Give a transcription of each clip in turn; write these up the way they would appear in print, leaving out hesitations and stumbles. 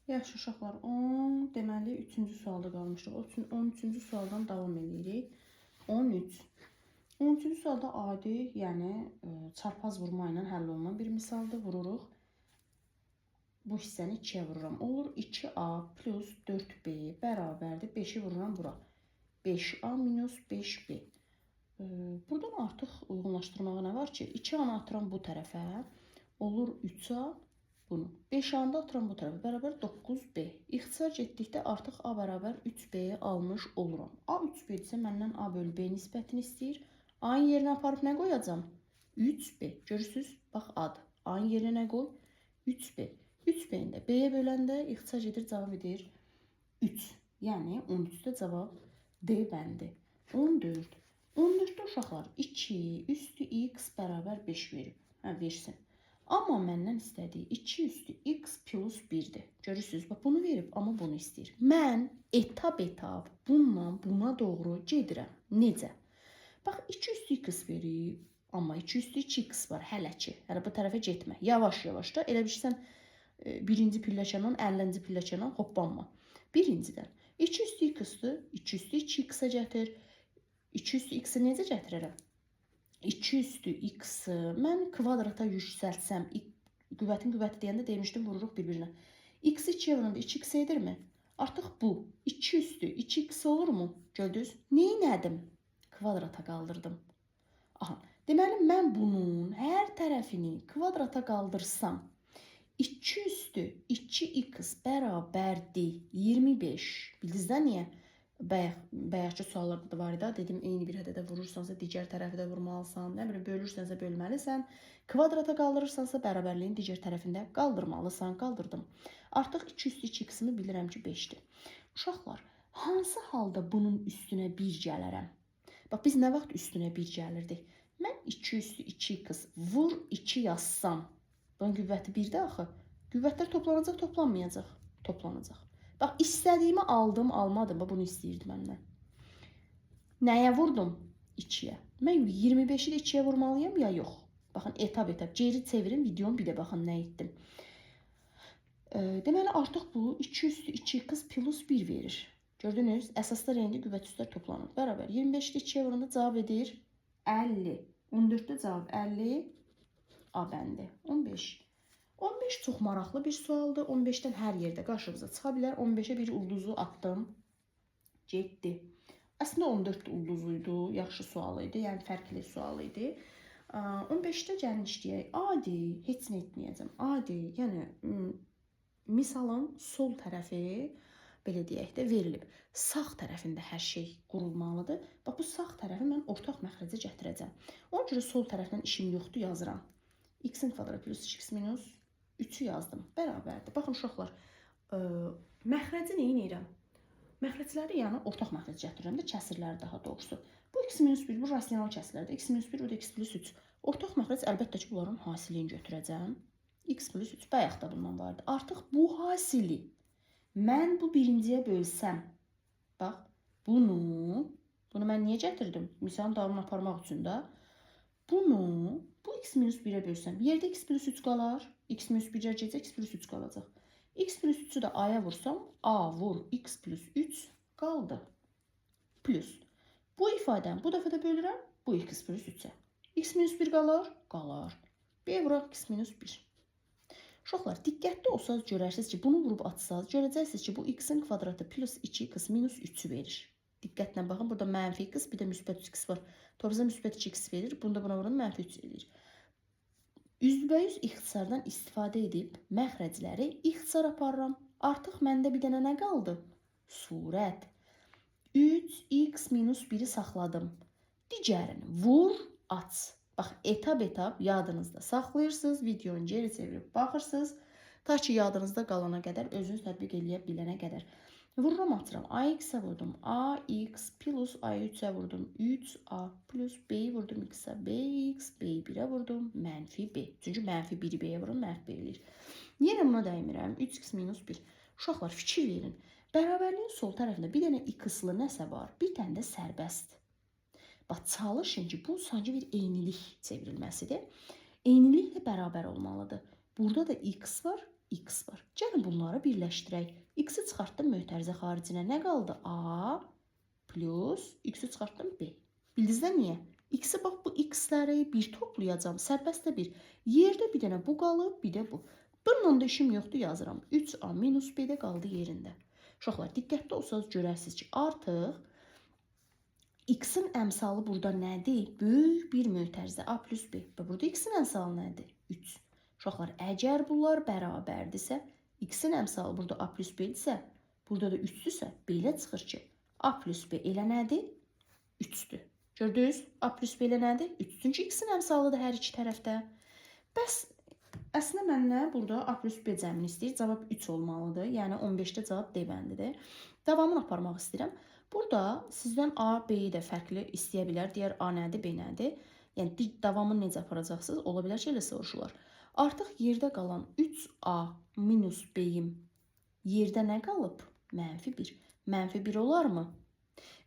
Yaxşı uşaqlar, 10, deməli 3-cü sualda qalmışıq. 13-cü sualdan davam edirik. 13. 13-cü sualda adi, yəni çarpaz vurma ilə həll olunan bir misaldır. Vururuq. Bu hissəni 2-yə vururam. Olur 2a plus 4b bərabərdir. 5-i vururam bura. 5a minus 5b. Buradan artıq uyğunlaşdırmağa nə var ki? 2a-nı atıram bu tərəfə. Olur 3a. Bunu 5-anda atıram bu tərəfə. Bərabər 9b. İxtisar getdikdə artıq a bərabər 3b-yi almış oluram. A 3b isə məndən a bölü b nisbətini istəyir. A-nın yerinə aparıb nə qoyacam? 3b. Görürsünüz? Bax adır. A-nın yerinə nə qoy? 3b. 3b-ni də b-yə böləndə ixtisar gedir, cavab edir 3. Yəni 13-də cavab D bəndi. 14. 14-də uşaqlar 2 üstü x bərabər 5 verib. Versin. Amma məndən istədiyi 2 üstü x plus 1-dir. Görürsünüz, bax bunu verib, amma bunu istəyir. Mən etap bununla buna doğru gedirəm. Necə? Bax 2 üstü x verib, amma 2 üstü 2x var hələ ki. Yəni bu tərəfə getmə. Yavaş-yavaş da elə bilirsən birinci pilləkəndan 50-ci pilləkəndan hoppanma. Birincidən 2 üstü x-dır, 2 üstü 2x-ə gətir. 2 üstü x-i necə gətirərəm? 2 üstü x-i mən kvadrata yüksəltsəm, qüvvətin qüvvəti deyəndə demişdim, vururuq bir-birinə. X-i 2-yə vuranda 2x edirmi? Artıq bu 2 üstü 2x olurmu? Gördünüz? Neynədim? Kvadrata qaldırdım. Aha, deməli mən bunun hər tərəfini kvadrata qaldırsam, 2 üstü 2x bərabərdir 25. Bildiniz də niyə? Bayaqçı suallarda da var idi. Dedim, eyni bir ədədə vurursansa digər tərəfi də vurmalısan. Nə bilim, bölürsənsə bölməlisən. Kvadrata qaldırırsansa bərabərliyin digər tərəfində qaldırmalısan. Qaldırdım. Artıq 2 üstü 2x-imi bilirəm ki 5-dir. Uşaqlar, hansı halda bunun üstünə 1 gələrəm? Bax, biz nə vaxt üstünə 1 gəlirdik? Mən 2 üstü 2x vur 2 yazsam. Bunun qüvvəti 1-də axı. Qüvvətlər toplanacaq, toplanmayacaq. Toplanacaq. Bax, istədiyimi aldım, almadım. Bax, bunu istəyirdi məndən. Nəyə vurdum? 2-yə. Mən 25-i də 2-yə vurmalıyam, ya yox? Baxın, etap. Geri çevirin, videonu bir də baxın nə etdim. Deməli, artıq bu 2 üstü 2x plus 1 verir. Gördünüz? Əsasda rəyində qüvvət üstlər toplanır. Bərabər. 25-i 2-yə vuranda cavab edir 50. 14-də cavab 50. A bəndi. 15. 15 çox maraqlı bir sualdır. 15-dən hər yerdə qarşımıza çıxa bilər. 15-ə bir ulduzu atdım. Getdi. Əslində 14 ulduzuydu. Yaxşı sual idi. Yəni fərqli sual idi. 15-də gəlin işləyək. Adi, heç nə etməyəcəm. Adi, yəni misalın sol tərəfi belə deyək də verilib. Sağ tərəfində hər şey qurulmalıdır. Bax, bu sağ tərəfi mən ortaq məxrəcə gətirəcəm. Ona görə sol tərəfdən işim yoxdur, yazıram. X-in kvadratı plus 2x minus 3-ü yazdım. Bərabərdir. Baxın uşaqlar, məxrəci nə edirəm? Məxrəcləri yəni ortaq məxrəc gətirirəm də, kəsirləri daha doğrusu. Bu x minus 1, bu rasional kəsirlərdir. X minus 1, bu da x plus 3. Ortaq məxrəc əlbəttə ki, bunların hasilini götürəcəm. X plus 3 bayaq da bundan vardı. Artıq bu hasili mən bu birinciyə bölsəm, bax, bunu mən niyə gətirdim? Misalın davamını aparmaq üçün də. Bunu bu x minus 1-ə bölsəm, yerdə x plus 3 qalar, x minus 1-ə gecə x plus 3 qalacaq. X plus 3-ü də a-ya vursam, a vur x plus 3 qaldı. Plus. Bu ifadəni bu dəfə də bölürəm, bu x plus 3-ə. X minus 1 qalar, qalar. B vuraq x minus 1. Uşaqlar, diqqətli olsanız görərsiniz ki, bunu vurub atsaz, görəcəksiniz ki, bu x-in kvadratı plus 2x minus 3-ü verir. Diqqətlə baxın, burada mənfi x, bir də müsbət 3x var. Torbuzda müsbət 2x verir, bunda buna vuran mənfi 3 verir. Üzbəüz ixtisardan istifadə edib məxrəcləri ixtisar aparıram. Artıq məndə bir dənə nə qaldı? Surət. 3x minus 1-i saxladım. Digərini vur, at. Bax, etap yadınızda saxlayırsınız, videonu geri çevirib baxırsınız. Ta ki, yadınızda qalana qədər, özünüz tətbiq eləyə bilənə qədər. Vururam, atıram. Ax-ə vurdum. Ax plus a3-ə vurdum. 3a plus b-yi vurdum x-ə. bx, b1-ə vurdum. Mənfi b. Çünki mənfi 1-i b-yə vurun, mənfi b eləyir. Yenə buna dəymirəm. 3x minus 1. Uşaqlar, fikir verin. Bərabərliyin sol tərəfində bir dənə x-lı nəsə var. Bir dənə də sərbəst. Bax, çalışın ki, bu sanki bir eynilik çevrilməsidir. Eyniliklə bərabər olmalıdır. Burada da x var. x var. Gəlin bunları birləşdirək. X-i çıxartdım mötərizə xaricinə. Nə qaldı? A plus x-i çıxartdım b. Bildiniz də niyə? X-i bax bu x-ləri bir toplayacağım. Sərbəstlə bir. Yerdə bir dənə bu qalıb, bir də bu. Bununla da işim yoxdur, yazıram. 3a minus b-də qaldı yerində. Uşaqlar, diqqətli olsanız görərsiniz ki, artıq x-in əmsalı burada nədir? Böyük bir mötərizə a plus b. Və burada x-in əmsalı nədir? 3. Uşaqlar, əgər bunlar bərabərdirsə, x-in əmsalı burada a plus b-dirsə, burada da 3-dürsə, belə çıxır ki, a plus b elə nədir? 3-dür. Gördünüz? A plus b elə nədir? 3. Çünki x-in əmsalıdır hər iki tərəfdə. Bəs əslində məndən burada a plus b cəmini istəyir. Cavab 3 olmalıdır. Yəni 15-də cavab D bəndidir. Davamını aparmaq istəyirəm. Burada sizdən a, b-yi də fərqli istəyə bilər. Deyər a nədir, b nədir? Yəni davamını necə aparacaqsınız? Ola bilər ki, elə soruşurlar. Artıq yerdə qalan 3a minus b-yim yerdə nə qalıb? -1. -1 olarmı?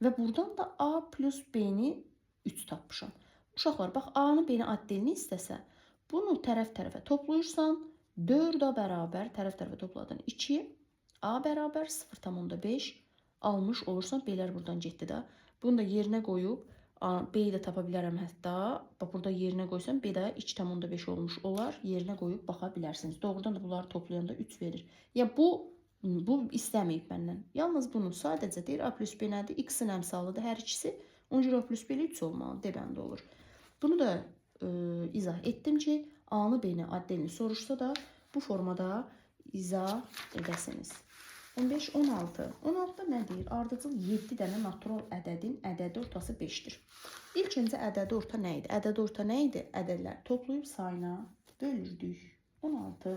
Və buradan da a plus b-ni 3 tapmışam. Uşaqlar, bax a-nı b-ni addelini istəsə, bunu tərəf-tərəfə toplayırsan, 4a bərabər, tərəf-tərəfə topladın 2, a bərabər 0,5 almış olursan, b-lər buradan getdi də. Bunu da yerinə qoyub, b-yi də tapa bilərəm hətta. Bax, burada yerinə qoysam, b də 2,5 olmuş olar. Yerinə qoyub baxa bilərsiniz. Doğrudan da bunları toplayanda 3 verir. Ya bu istəməyib məndən. Yalnız bunu sadəcə deyir, a plus b nədir? X-in əmsalıdır hər ikisi. Ona görə a plus b 3 olmalı, D bəndə olur. Bunu da izah etdim ki, a-nı b-ni addelini soruşsa da bu formada izah edəsiniz. 15, 16. 16 nə deyir? Ardıcıl 7 dənə natural ədədin ədədi ortası 5-dir. İlk öncə ədədi orta nə idi? Ədədi orta nə idi? Ədədlər toplayıb sayına bölürdük. 16.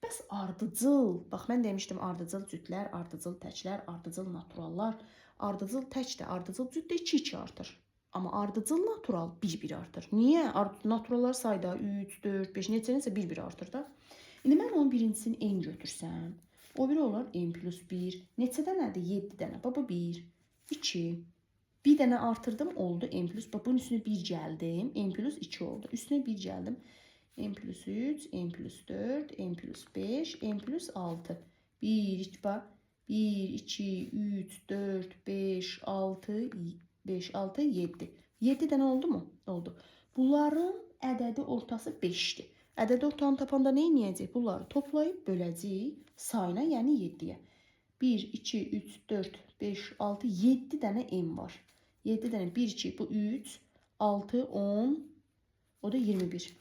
Bəs ardıcıl, bax mən demişdim ardıcıl cütlər, ardıcıl təklər, ardıcıl naturallar, ardıcıl tək də, ardıcıl cüt də 2-2 artır. Amma ardıcıl natural 1-1 artır. Niyə? Naturallar sayda 3, 4, 5, neçə 1-1 artır da. İndi mən onun birincisini n götürsəm, o biri olur n plus 1. Neçədə nədir? 7 dənə. Baba 1, 2, bir dənə artırdım, oldu n plus. Bax bunun üstünə 1 gəldim, n plus 2 oldu. Üstünə 1 gəldim. N plus 3, N plus 4, N plus 5, N plus 6. 1, 2, bax. 1, 2, 3, 4, 5, 6, 5, 6, 7. 7 dənə oldu mu? Oldu. Bunların ədədi ortası 5-dir. Ədədi ortanı tapanda nə edəcək? Bunları toplayıb böləcəyik sayına, yəni 7-yə. 1, 2, 3, 4, 5, 6, 7 dənə n var. 7 dənə 1, 2, bu 3, 6, 10, o da 21.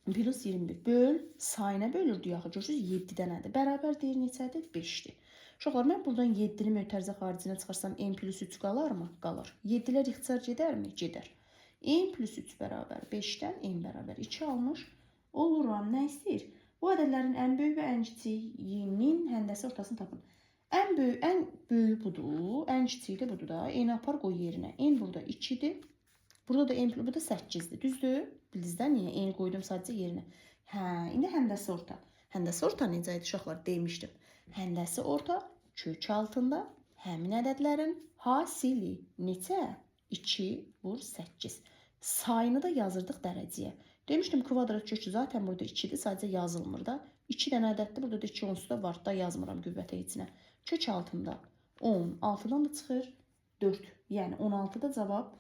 Plus 21 böl, sayına bölürdük axı. Görürsünüz 7 dənədir. Bərabər deyir neçədir? 5-dir. Uşaqlar, mən buradan 7-ni mötərizə xaricinə çıxarsam n plus 3 qalar mı? Qalır. 7-lər ixtisar gedərmi? Gedər. N plus 3 bərabər 5-dən n bərabər 2 almış oluram. Nə istəyir? Bu ədədlərin ən böyük və ən kiçiyinin həndəsi ortasını tapın. Ən böyük budur, ən kiçiyi də budur da. N apar qoy yerinə. N burada 2-dir. Burada da n, burada 8-dir. Düzdür? Bildiniz də niyə? N qoydum sadəcə yerinə. Hə, indi həndəsi orta. Həndəsi orta necə idi uşaqlar? Demişdim. Həndəsi orta kök altında həmin ədədlərin hasili neçə? 2 vur 8. Sayını da yazırdıq dərəcəyə. Demişdim kvadrat kökü zaten burada 2-dir, sadəcə yazılmır da. 2 dənə ədəddir, burada da 2 onsuz da var da yazmıram qüvvətə içinə. Kök altında 10, 6-dan da çıxır 4. Yəni 16-da cavab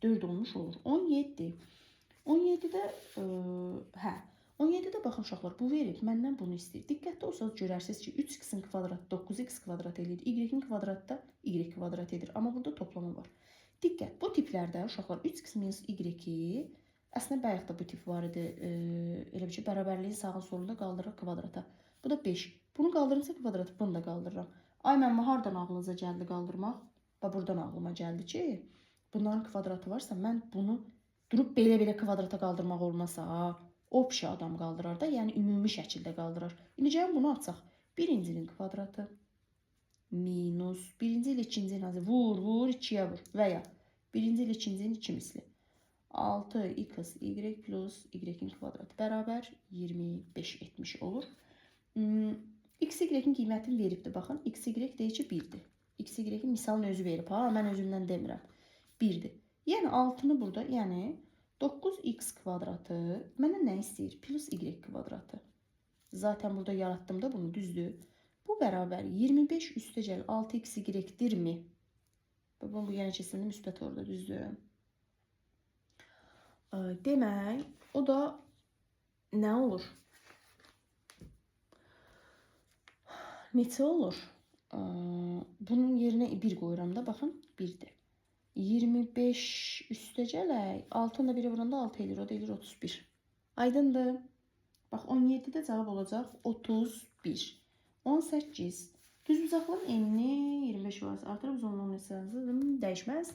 4 olmuş olur. 17. 17-də, 17-də baxın uşaqlar, bu verib, məndən bunu istəyir. Diqqətli olsanız görərsiniz ki, 3x-in kvadratı 9x kvadrat edir, y-in kvadratı da y kvadrat edir. Amma burada toplama var. Diqqət, bu tiplərdə uşaqlar 3x minus y-i, əslində bayaq da bu tip var idi, elə bir ki, bərabərliyin sağın solunda qaldırır kvadrata. Bu da 5. Bunu qaldırırsa kvadratı, bunu da qaldırıram. Ay mənim hardan ağlınıza gəldi qaldırmaq? Və buradan ağlıma gəldi ki, bunların kvadratı varsa, mən bunu durub belə-belə kvadrata qaldırmaq olmasa, opşi adam qaldırar da, yəni ümumi şəkildə qaldırar. İndi gəlin bunu açaq. Birincinin kvadratı minus, birinci ilə ikincinin azı, vur, 2-yə vur və ya birinci ilə ikincinin 2 misli. 6x y plus y-in kvadratı bərabər 25 etmiş olur. X, y-in qiymətini veribdir, baxın. X, y deyir ki 1-dir. X, y-in misalın özü verib, mən özümdən demirəm. 1-dir. Yəni 6-nı burada, yəni 9x kvadratı mənə nə istəyir? Plus y kvadratı. Zaten burada yarattım da bunu, düzdür. Bu bərabər 25 üstəgəl 6x y-dirmi? Bu yəni kesinlikle müsbət orada, düzdür. Demək, o da nə olur? Neçə olur? Bunun yerinə 1 qoyuram da, baxın, 1-dir. 25 üstəgələk 6-nı da 1-ə vuranda 6 edir, o da edir 31. Aydındır. Bax, 17-də cavab olacaq 31. 18. Düzbucaqlığın enini 25% artırıb uzunluğunu dəyişməz.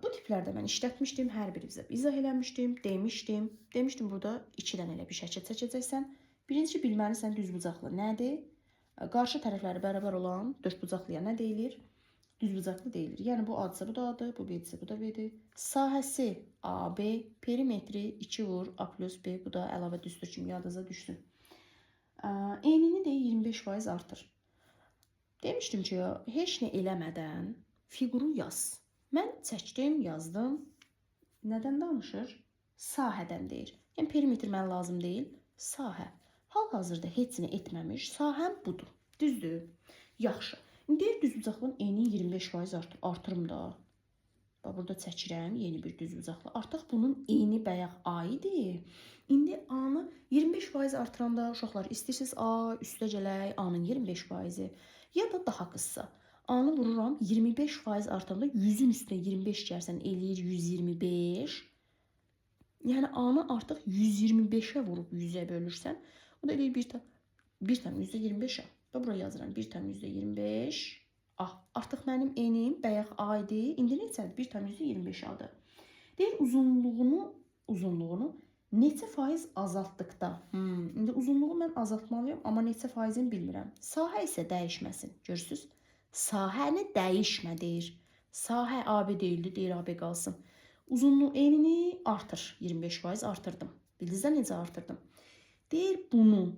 Bu tiplərdə mən işlətmişdim, hər birinizə izah eləmişdim, demişdim burada 2-dən elə bir şəkil çəkəcəksən. Birinci bilməlisən düzbucaqlı nədir? Qarşı tərəfləri bərabər olan dördbucaqlıya nə deyilir? Düzbucaqlı deyilir. Yəni bu adsa bu da adı, bu B-dirsə bu da B-dir. Sahəsi AB, perimetri 2 vur A plus B, bu da əlavə düstur kimi yadınıza düşsün. Enini də 25% artır. Demişdim ki, heç nə eləmədən fiquru yaz. Mən çəkdim, yazdım. Nədən danışır? Sahədən deyir. Yəni perimetr mənə lazım deyil, sahə. Hal-hazırda heç nə etməmiş, sahəm budur. Düzdür? Yaxşı. İndi düzbucaqlığın eni 25% artırım da. Burada çəkirəm yeni bir düzbucaqlı. Artıq bunun eni bayaq A idi. İndi A-nı 25% artıranda uşaqlar istəyirsiniz A üstəgələk A-nın 25%, ya da daha qısa. A-nı vururam 25% artıranda 100-ün üstünə 25 gəlsən eləyir 125. Yəni A-nı artıq 125-ə vurub 100-ə bölürsən, o da eləyir 1/25. Buraya yazıram 1/25. Artıq mənim enim bayaq A idi. İndi neçədir? 1/25-adır. Deyir uzunluğunu neçə faiz azaltdıqda. İndi uzunluğu mən azaltmalıyam, amma neçə faizini bilmirəm. Sahə isə dəyişməsin. Görürsüz? Sahəni dəyişmə deyir. Sahə AB deyildi, deyir AB qalsın. Uzunluğu enini artır. 25% artırdım. Bildiniz də necə artırdım? Deyir bunu,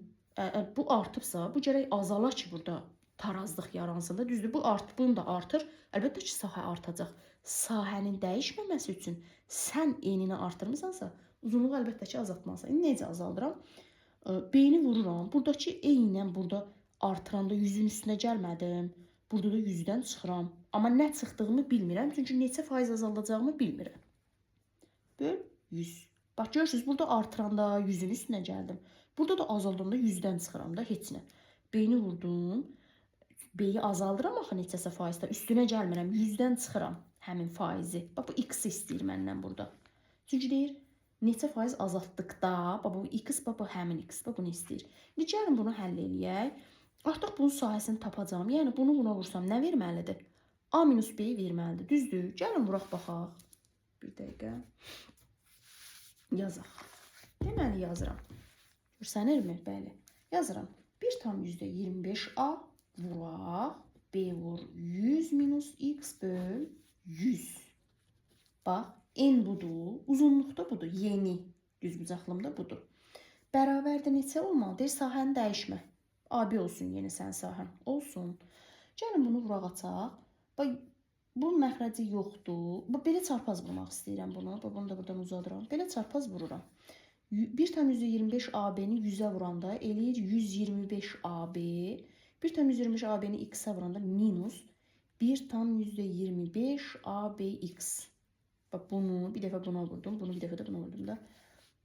bu artıbsa, bu gərək azala ki burada tarazlıq yaransın da, düzdür? Bu bunu da artır. Əlbəttə ki, sahə artacaq. Sahənin dəyişməməsi üçün sən enini artırmısansa, uzunluğu əlbəttə ki, azaltmalısan. İndi necə azaldıram? B-ni vururam. Buradakı eynən burada artıranda 100-ün üstünə gəlmədim. Burada da 100-dən çıxıram. Amma nə çıxdığımı bilmirəm, çünki neçə faiz azaldacağımı bilmirəm. Böl 100. Bax, görürsünüz, burada artıranda 100-ün üstünə gəldim. Burada da azaldanda 100-dən çıxıram da, heç nə. B-ni vurdum. B-yi azaldıram axı neçəsə faizdə. Üstünə gəlmirəm, 100-dən çıxıram həmin faizi. Bax, bu x istəyir məndən burada. Çünki deyir, neçə faiz azaltdıqda, bax, bu x, bax, bu həmin x, bax, bunu istəyir. İndi gəlin bunu həll eləyək. Artıq bunun sahəsini tapacağım. Yəni, bunu buna vursam nə verməlidir? A minus B-yi verməlidir. Düzdür? Gəlin vuraq, baxaq. Bir dəqiqə. Yazaq. Deməli, yazıram. Görsənirmi? Bəli. Yazıram. 1/25A vuraq. B vur 100 minus x böl 100. Bax, n budur. Uzunluqda budur. Yeni düzbucaqlımda budur. Bərabərdə neçə olmalıdır? Sahəni dəyişmə. AB olsun yeni sən sahən. Olsun. Gəlin bunu vuraq açaq. Bax, bunun məxrəci yoxdur. Belə çarpaz vurmaq istəyirəm bunu. Bunu da buradan uzadıram. Belə çarpaz vururam. 1/25 AB-ni 100-ə vuranda eləyir 125 AB. 1/25 AB-ni x-ə vuranda minus 1/25 ABX. Bax, bunu bir dəfə buna vurdum. Bunu bir dəfə də buna vurdum da.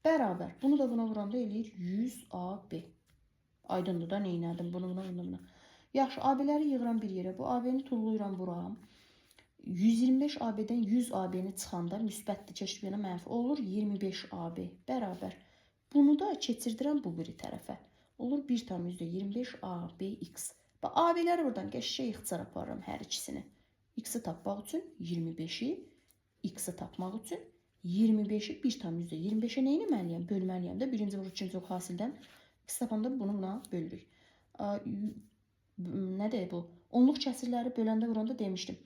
Bərabər. Bunu da buna vuranda eləyir 100 AB. Aydındır da neynədim? Bunu buna. Yaxşı, AB-ləri yığıram bir yerə. Bu AB-ni tulluyuram buram. 125 AB-dən 100 AB-ni çıxanda müsbətdir, keçib yana mənfi olur 25 AB bərabər. Bunu da keçirdirəm bu biri tərəfə. Olur 1/25 ABX. Bax, AB-ləri buradan qəşəng ixtisar aparıram hər ikisini. X-i tapmaq üçün 25-i, X-i tapmaq üçün 25-i 1/25-ə nə etməliyəm? Bölməliyəm də. Birinci vurur, ikinci vurur hasildən. X tapanda bunu buna bölürük. Nədir bu? Onluq kəsirləri böləndə vuranda demişdim.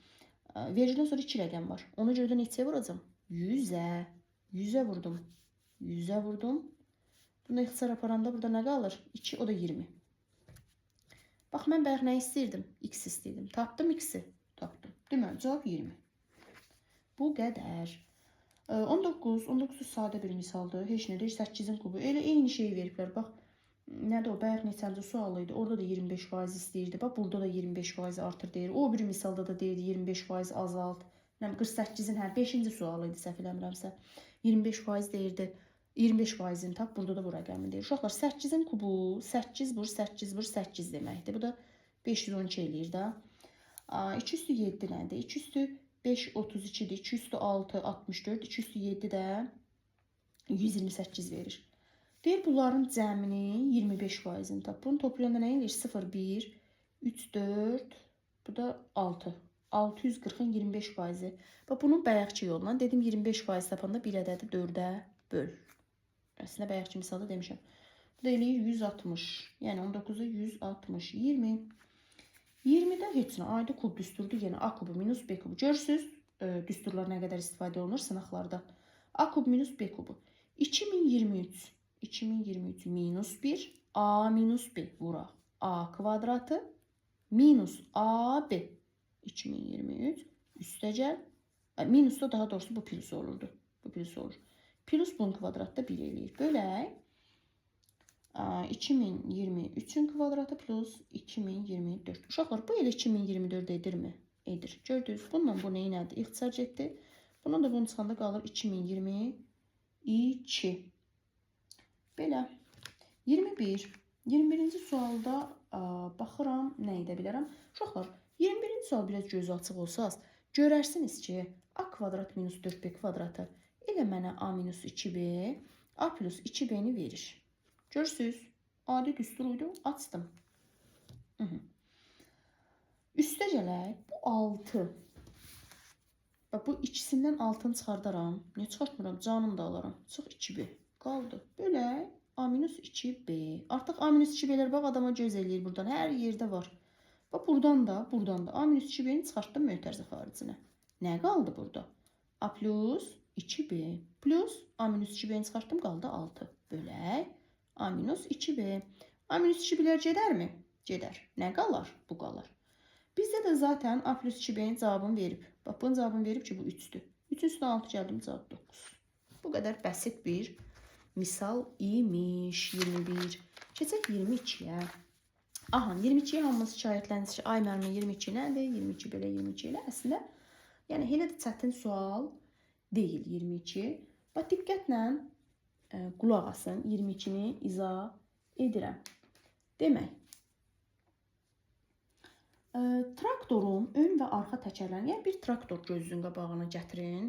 Vericidən sonra 2 rəqəm var. Ona görə də neçəyə vuracağım? 100-ə. 100-ə vurdum. 100-ə vurdum. Bunu ixtisar aparanda burada nə qalır? 2, o da 20. Bax, mən bayaq nə istəyirdim? X istəyirdim. Tapdım X-i. Tapdım. Deməli, cavab 20. Bu qədər. 19 sadə bir misaldır. Heç nədir. 8-in kubu. Elə eyni şeyi veriblər. Bax, Nədir o? Bayaq neçənci sual idi? Orada da 25% istəyirdi. Bax, burada da 25% artır deyir. O biri misalda da deyirdi 25% azalt. 48-in hər 5-ci sual idi səhv eləmirəmsə. 25% deyirdi. 25%-ni tap, burada da bu rəqəmi deyir. Uşaqlar 8-in kubu 8 vur 8 vur 8 deməkdir. Bu da 512 eləyir də. 2 üstü 7 nədir? 2 üstü 5 32-dir. 2 üstü 6 64. 2 üstü 7 də 128 verir. Deyir bunların cəmini 25%-ni tapın. Toplayanda nə edir? 0 1 3 4 bu da 6. 640-ın 25%. Bax bunun bayaqçı yolla dedim 25% tapanda bir ədədi 4-ə böl. Əslində bayaqçı misalda demişəm. Bu da eləyir 160. Yəni 19-u 160 20. 20-də heç nə ayda kub düsturdu. Yəni A kubu minus B kubu. Görürsüz düsturlar nə qədər istifadə olunur sınaqlarda. A kub minus B kubu. 2023 minus 1 A minus B vuraq. A kvadratı minus AB 2023 üstəcəl minus da daha doğrusu bu plus olurdu. Bu plus olur. Plus bunun kvadratda 1 eləyir. Bölək 2023'ün kvadratı plus 2024. Uşaqlar bu elə 2024 edirmi? Edir. Gördünüz. Bununla bu neyi nədir? İxtisar etdi. Bunun da bunun çıxanda qalır 2022. Belə. 21. 21-ci sualda baxıram, nə edə bilərəm? Uşaqlar, 21-ci sual biraz gözü açıq olsaz, görərsiniz ki, A kvadrat minus 4B kvadratı elə mənə A minus 2B, A plus 2B-ni verir. Görürsünüz, adi düsturuydu, açdım. Üstə gələk, bu 6. Bax, bu ikisindən 6-nı çıxardaram. Niyə çıxartmıram? Canım da alaram. Çıx 2B. Qaldı. Bölək A minus 2B. Artıq A minus 2B'lər bax adama göz eləyir buradan. Hər yerdə var. Bax buradan da A minus 2B'ni çıxartdım mötərizə xaricinə. Nə qaldı burada? A plus 2B plus A minus 2B'ni çıxartdım qaldı 6. Bölək A minus 2B. A minus 2B'lər gedərmi? Gedər. Nə qalar? Bu qalar. Bizdə də zaten A plus 2B'nin cavabını verib. Bax bunun cavabını verib ki bu 3'dür. 3 üstüne 6 gəldim cavab 9. Bu qədər bəsit bir misal imiş. 21. Keçək 22-yə. Aha, 22-yə hamımız şikayətlənir ki, ay müəllimə 22 nədir? 22 belə 22 ilə. Əslində, yəni elə də çətin sual deyil 22. Bax diqqətlə qulaq asın. 22-ni izah edirəm. Demək, traktorun ön və arxa təkərlərini, yəni bir traktor gözünün qabağına gətirin.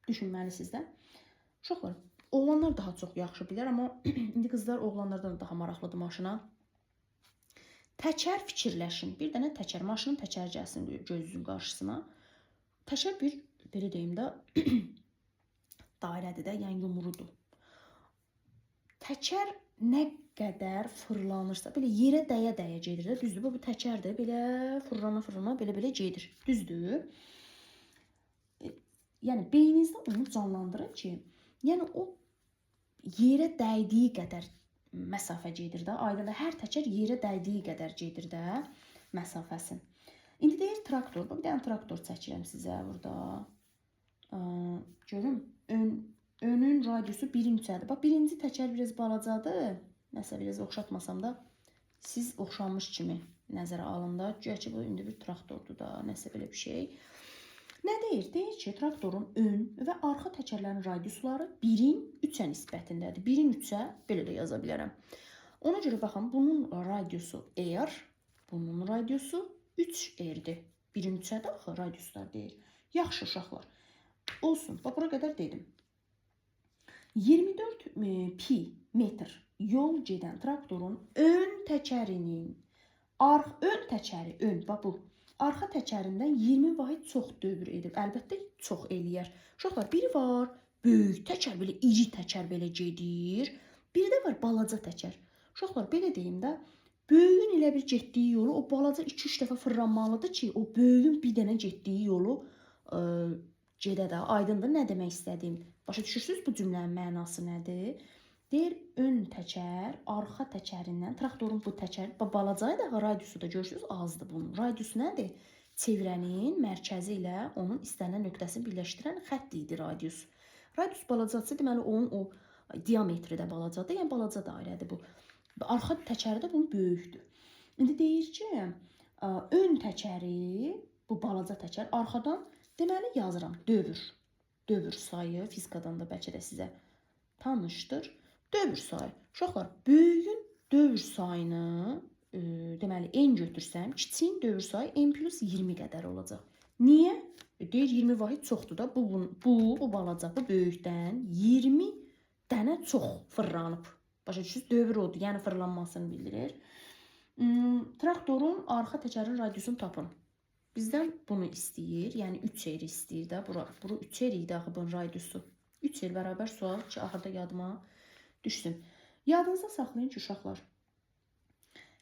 Düşünməlisiniz də. Uşaqlar, oğlanlar daha çox yaxşı bilər, amma indi qızlar oğlanlardan daha maraqlıdır maşına. Təkər fikirləşin. Bir dənə təkər, maşının təkər gəlsin gözünün qarşısına. Təkər bir, belə deyim də, dairədir də, yəni yumrudur. Təkər nə qədər fırlanırsa, belə yerə dəyə-dəyə gedir də, düzdür? Bu təkərdir, belə fırlana-fırlana, belə-belə gedir, düzdür? Yəni, beyninizdə onu canlandırın ki, yəni o yerə dəydiyi qədər məsafə gedir də, aydın da hər təkər yerə dəydiyi qədər gedir də məsafəsin. İndi deyir traktor, bir dənə traktor çəkirəm sizə burada. Görün, önün radiusu 1-3-dədir. Bax, birinci təkər biraz balacadır. Nəsə biraz oxşatmasam da, siz oxşanmış kimi nəzərə alında. Güya ki, bu indi bir traktordur da, nəsə belə bir şey. Nə deyir? Deyir ki, traktorun ön və arxa təkərlərin radiusları 1-in 3-ə nisbətindədir. 1-in 3-ə belə də yaza bilərəm. Ona görə baxın, bunun radiusu R, bunun radiusu 3R'dir. 1-in 3-ədir axı radiuslar deyir. Yaxşı uşaqlar. Olsun. Bax, bura qədər dedim. 24 pi metr yol gedən traktorun ön təkərinin, ön təkəri, bax bu, arxa təkərindən 20 vahid çox dövr edir. Əlbəttə çox eləyər. Uşaqlar, biri var, böyük təkər, belə iri təkər belə gedir. Biri də var, balaca təkər. Uşaqlar, belə deyim də, böyüyün elə bir getdiyi yolu, o balaca 2-3 dəfə fırlanmalıdır ki, o böyüyün bir dənə getdiyi yolu gedə də. Aydındır nə demək istədiyim? Başa düşürsünüz bu cümlənin mənası nədir? Deyir, ön təkər, arxa təkərindən, traktorun bu təkər, balacayı da radiusu da görürsünüz, azdır bunun. Radiusu nədir? Çevrənin mərkəzi ilə onun istənilən nöqtəsini birləşdirən xətt idi radius. Radius balacası deməli onun o Diametri də balacadır, yəni balaca dairədir bu. Arxa təkəri də bunun böyükdür. İndi deyir ki, ön təkəri, bu balaca təkər, arxadan deməli yazıram dövr. Dövr sayı fizikadan da bəlkə də sizə tanışdır. Dövr sayı. Uşaqlar, böyüyün dövr sayını deməli n götürsəm, kiçiyin dövr sayı n plus 20 qədər olacaq. Niyə? Deyir 20 vahid çoxdur da. Bu balaca, bu böyükdən 20 dənə çox fırlanıb. Başa düşürsünüz? Dövr odur, yəni fırlanmasını bildirir. Traktorun arxa təkərin radiusunu tapın. Bizdən bunu istəyir, yəni 3R istəyir də. Bura 3R idi axı bunun radiusu. 3R bərabər sual ki, axırda yadıma düşsün. Yadınızda saxlayın ki, uşaqlar,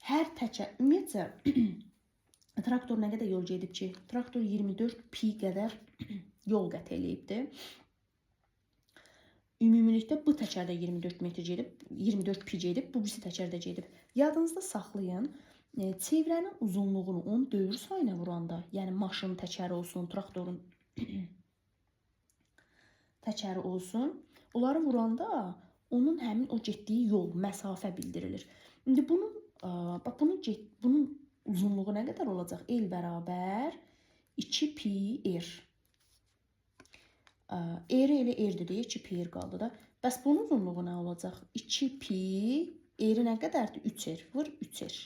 hər təkər, ümumiyyətcə, traktor nə qədər yol gedib ki? Traktor 24 pi qədər yol qət eləyibdir. Ümumilikdə bu təkərdə 24 metr gedib, 24 pi gedib, bu birisi təkərdə gedib. Yadınızda saxlayın, çevrənin uzunluğunu onun dövr sayına vuranda, yəni maşının təkəri olsun, traktorun təkəri olsun, onları vuranda onun həmin o getdiyi yol, məsafə bildirilir. İndi bunun uzunluğu nə qədər olacaq? L bərabər 2 pi r. R ilə r deyək, 2 pi r qaldı da. Bəs bunun uzunluğu nə olacaq? 2 pi r nə qədərdir? 3r. Vur 3r.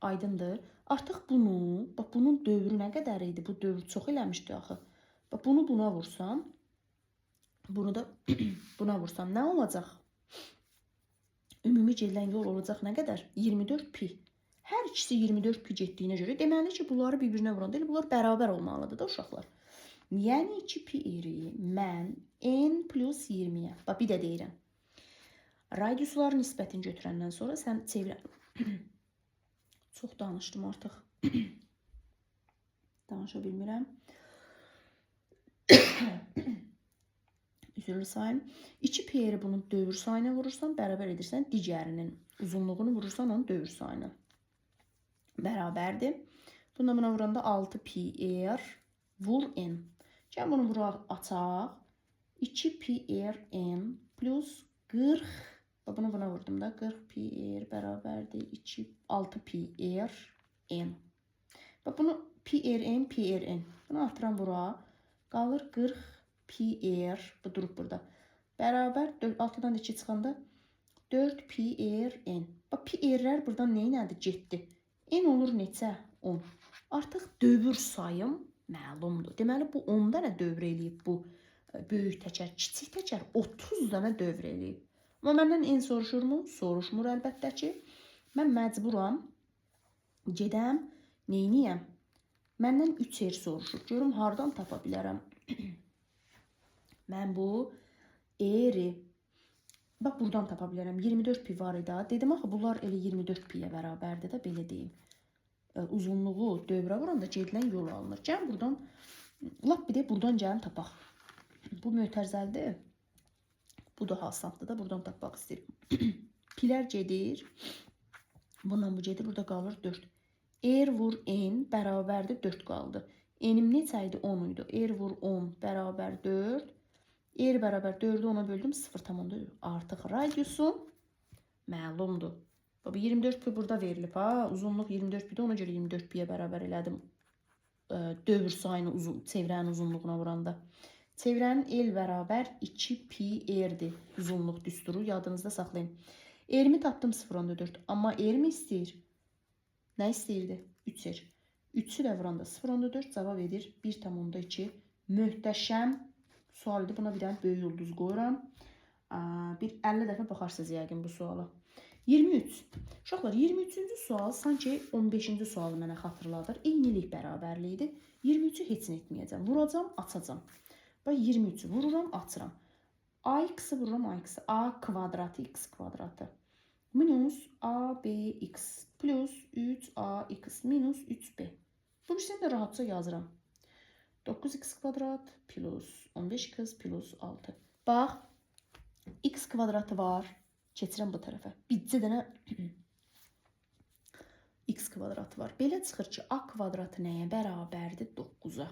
Aydındır. Artıq bunun dövrü nə qədər idi? Bu dövr çox eləmişdi axı. Bunu buna vursam, bunu da buna vursam nə olacaq? Ümumi gedilən yol olacaq nə qədər? 24 pi. Hər ikisi 24 pi getdiyinə görə deməli ki, bunları bir-birinə vuranda bunlar bərabər olmalıdır da uşaqlar. Yəni 2 pi r-i mən n plus 20-yə. Bax, bir də deyirəm. Radiusların nisbətini götürəndən sonra sən çevirə... Çox danışdım artıq. Danışa bilmirəm. Üzrlü sayım. 2 pi r-i bunun dövr sayına vurursan, bərabər edirsən. Digərinin uzunluğunu vurursan onun dövr sayına. Bərabərdir. Bundan buna vuranda 6 pi r vur n. Gəl bunu bura açaq. 2 pi r n plus 40. Bunu buna vurdum da. 40 pi r bərabərdir. 6 pi r n. Bunu pi r n, pi r n. Bunu atıram bura. Qalır 40 pi r. Bu durub burada. Bərabər 6-dan 2 çıxanda 4 pi r n. Pi r-lər buradan neynədir? Getdi. N olur neçə? 10. Artıq dövr sayım məlumdur. Deməli, bu 10 dənə dövr eləyib bu böyük təkər, kiçik təkər 30 dənə dövr eləyib. Amma məndən n soruşurmu? Soruşmur əlbəttə ki. Mən məcburam, gedəm, neyniyəm? Məndən 3R soruşur. Görüm, hardan tapa bilərəm? Mən bu R-i, bax, buradan tapa bilərəm. 24 pi var idi. Dedim, axı, bunlar elə 24 piyə bərabərdir də, belə deyim. Uzunluğu dövrə vuranda gedilən yol alınır. Gəl buradan, lap bir də buradan gəlin tapaq. Bu mötərizəldir. Bu da asandır da, buradan tapmaq istəyirəm. Pilər gedir. Bundan bu gedir, burada qalır 4. R vur n bərabərdir 4 qaldı. N'im neçə idi? 10 idi. R vur 10 bərabər 4. R bərabər 4'ü 10'a böldüm 0,4. Artıq radiusum məlumdur. 24 pi burada verilib. Uzunluq 24 pi'də, ona görə 24 pi'yə bərabər elədim. Dövr sayını çevrənin uzunluğuna vuranda. Çevrənin L bərabər 2 pi r'dir. Uzunluq düsturu yadınızda saxlayın. R'mi tapdım 0,4. Amma R'mi istəyir. Nə istəyirdi? 3R. 3'ü də vuranda 0,4 cavab edir 1,2. Möhtəşəm sualdır. Buna bir dənə böyük ulduz qoyuram. Bir 50 dəfə baxarsınız yəqin bu suala. 23. Uşaqlar, 23-cü sual sanki 15-ci sualı mənə xatırladır. Eynilik bərabərliyidir. 23'ü heç nə etməyəcəm. Vuracam, açacam. Bax, 23'ü vururam, açıram. AX-ı vururam, AX. A kvadratı, X kvadratı. Minus ABX plus 3AX minus 3B. Bu ikisini də rahatça yazıram. 9x kvadrat plus 15x plus 6. Bax, x kvadratı var. Keçirəm bu tərəfə. Bircə dənə x kvadratı var. Belə çıxır ki, a kvadratı nəyə bərabərdir? 9'a.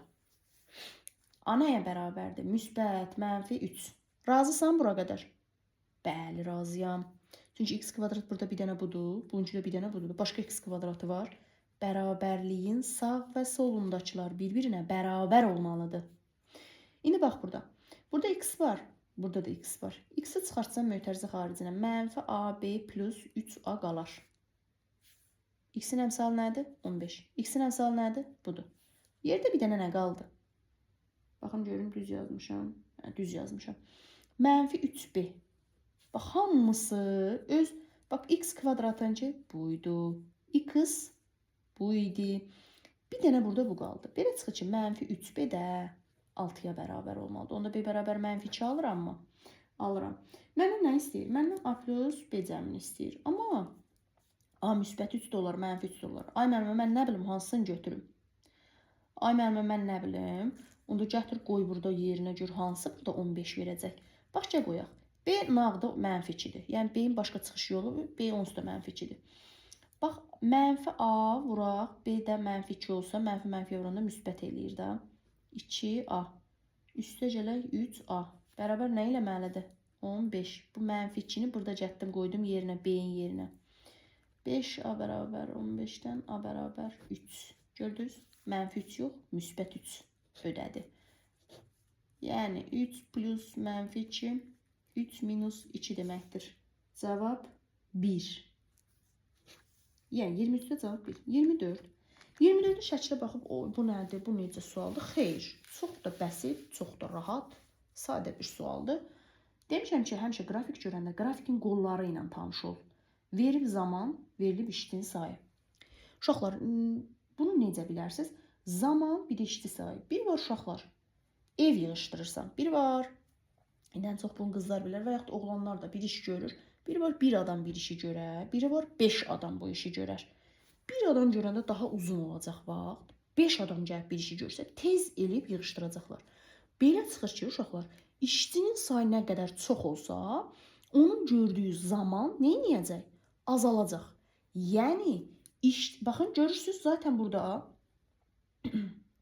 A nəyə bərabərdir? Müsbət, mənfi 3. Razısan bura qədər? Bəli, razıyam. Çünki x kvadrat burada bir dənə budur. Bununcu da bir dənə budur. Başqa x kvadratı var. Bərabərliyin sağ və solundakılar bir-birinə bərabər olmalıdır. İndi bax burada. Burada x var. Burada da x var. X-i çıxartsam mötərizə xaricinə mənfi AB plus 3A qalar. X-in əmsalı nədir? 15. X-in əmsalı nədir? Budur. Yerdə bir dənə nə qaldı? Baxın görün düz yazmışam. Düz yazmışam. Mənfi 3B. Bax hamısı öz... Bax x kvadratınca buydu. X bu idi. Bir dənə burada bu qaldı. Belə çıxır ki, mənfi 3B də 6-ya bərabər olmalıdır. Onda B bərabər mənfi 2 alıram mı? Alıram. Məndən nə istəyir? Məndən A plus B cəmini istəyir. Amma A müsbət 3 də olar, mənfi 3 də olar. Ay müəllimə, mən nə bilim, hansını götürüm? Ay müəllimə, mən nə bilim? Onda gətir qoy burada yerinə gör hansı burada 15 verəcək. Başqa qoyaq. B nağda mənfi 2-dir. Yəni B-in başqa çıxış yolu B onsuz da mənfi 2-dir. Bax, mənfi A vuraq, B də mənfi 2 olsa, mənfi vuranda müsbət eləyir də. 2A. Üstə gələk 3A. Bərabər nə eləməlidir? 15. Bu mənfi 2-ni burada gətdim, qoydum yerinə, B-in yerinə. 5A bərabər 15-dən A bərabər 3. Gördünüz? Mənfi 3 yox, müsbət 3 ödədi. Yəni 3 plus mənfi 2, 3 minus 2 deməkdir. Cavab 1. Yəni 23-də cavab 1. 24. 24-ün şəklə baxıb, bu nədir, bu necə sualdır? Xeyr, çox da bəsit, çox da rahat, sadə bir sualdır. Demişəm ki, həmişə qrafik görəndə qrafikin qolları ilə tanış ol. Verib zaman, verilib işçinin sayı. Uşaqlar, bunu necə bilərsiniz? Zaman bir də işçi sayı. Bir var uşaqlar, ev yığışdırırsan. Bir var, ən çox bunu qızlar bilər və yaxud oğlanlar da bir iş görür. Biri var, bir adam bir işi görər. Biri var, 5 adam bu işi görər. Bir adam görəndə daha uzun olacaq vaxt. 5 adam gəlib bir işi görsə, tez elib yığışdıracaqlar. Belə çıxır ki, uşaqlar, işçinin sayı nə qədər çox olsa, onun gördüyü zaman nə edəcək? Azalacaq. Yəni, baxın, görürsünüz, zaten burada,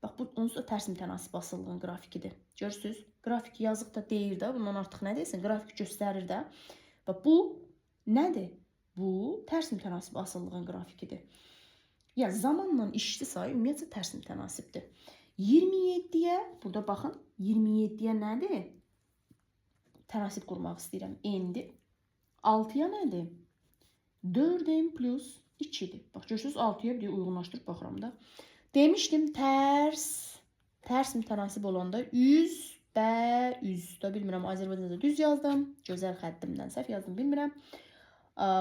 bax, bu onsuz da tərs mütənasib asıllığın grafikidir. Görürsünüz, grafik yazıq da deyir də, bundan artıq nə deyilsin, grafik göstərir də. Bax, bu nədir? Bu tərs mütənasib asıllığın grafikidir. Yəni, zamanla işçi sayı ümumiyyətcə tərs mütənasibdir. 27-yə, burada baxın, 27-yə nədir? Tənasib qurmaq istəyirəm. N-dir. 6-ya nədir? 4n plus 2-dir. Bax, görürsünüz, 6-ya bir uyğunlaşdırıb baxıram da. Demişdim, tərs mütənasib olanda üz və üz. Da bilmirəm, Azərbaycanda düz yazdım. Gözəl xəttimdən səhv yazdım, bilmirəm.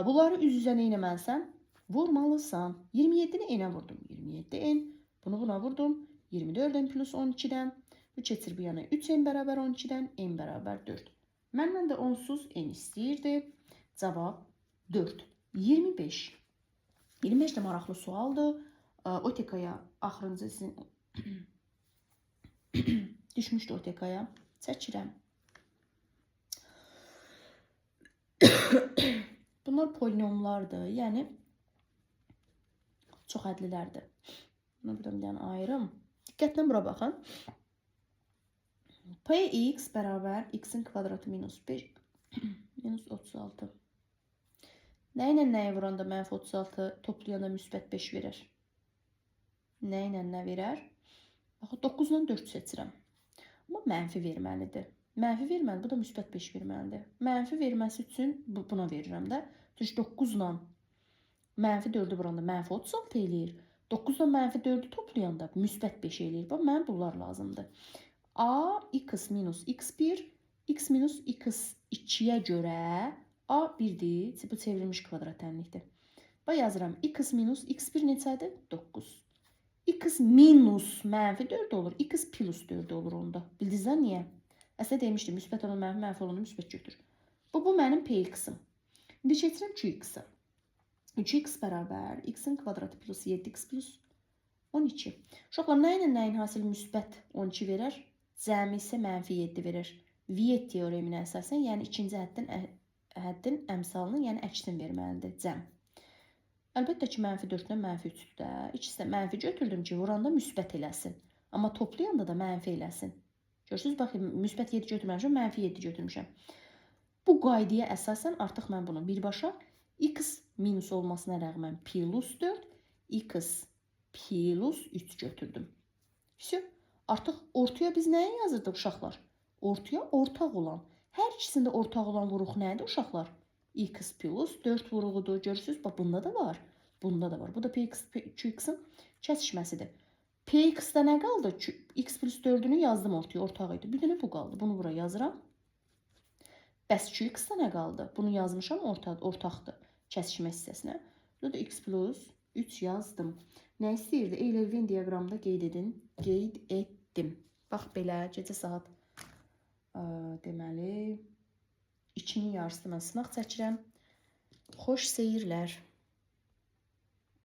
Bunları üz-üzə nə eləməlisən? Vurmalısan. 27-ni n-ə vurdum. 27n. Bunu buna vurdum. 24n plus 12-dən. Bu keçir bu yana 3n bərabər 12-dən. N bərabər 4. Məndən də onsuz n istəyirdi. Cavab 4. 25. 25 də maraqlı sualdır. OTK-ya axırıncı sizin düşmüşdü OTK-ya. Çəkirəm. Bunlar polinomlardır. Yəni çox ədlilərdir. Bunu buradan bir dənə ayırım. Diqqətlə bura baxın. Px bərabər x-in kvadratı minus 5 minus 36. Nə ilə nəyə vuranda mənfi 36 toplayanda müsbət 5 verir? Nə ilə nə verər? Baxın, 9 ilə 4 seçirəm. Amma mənfi verməlidir. Mənfi verməli, bu da müsbət 5 verməlidir. Mənfi verməsi üçün buna verirəm də. Düz 9 ilə mənfi 4-ü vuranda mənfi 36 eləyir. 9 ilə mənfi 4-ü toplayanda müsbət 5 eləyir. Bax, mənə bunlar lazımdır. A, x minus x1, x minus x2-yə görə A 1-dir. Bu çevrilmiş kvadrat tənlikdir. Bax, yazıram. X minus x1 neçədir? 9. X minus mənfi 4 olur. X plus 4 olur onda. Bildiniz də niyə? Əslində demişdim, müsbət olan mənfi, mənfi olanı müsbət götür. Bu mənim Px-im. İndi keçirəm 2x-i. 3x bərabər x-in kvadratı plus 7x plus 12. Uşaqlar, nə ilə nəyin hasil müsbət 12 verir? Cəmi isə mənfi 7 verir. Viet teoreminə əsasən, yəni ikinci həddin əmsalını, yəni əksini verməlidir cəm. Əlbəttə ki, mənfi 4-dən mənfi 3-də. İkisi də mənfi götürdüm ki, vuranda müsbət eləsin. Amma toplayanda da mənfi eləsin. Görürsünüz, baxın, müsbət 7 götürməmişəm, mənfi 7 götürmüşəm. Bu qaydaya əsasən artıq mən bunu birbaşa x minus olmasına rəğmən plus 4, x plus 3 götürdüm. Все. Artıq ortaya biz nəyi yazırdıq uşaqlar? Ortaya ortaq olan. Hər ikisində ortaq olan vuruq nədir uşaqlar? X plus 4 vuruğudur. Görürsünüz, bax bunda da var. Bunda da var. Bu da px, 2x'in kəsişməsidir. Px'də nə qaldı? X plus 4'ünü yazdım ortaya, ortaq idi. Bir dənə bu qaldı. Bunu bura yazıram. Bəs 2x-də nə qaldı? Bunu yazmışam, ortaqdır kəsişmə hissəsinə. Burada da x plus 3 yazdım. Nə istəyirdi? Euler-Venn diaqramda qeyd edin. Qeyd etdim. Bax belə gecə saat deməli 2-nin yarısı mən sınaq çəkirəm. Xoş seyirlər.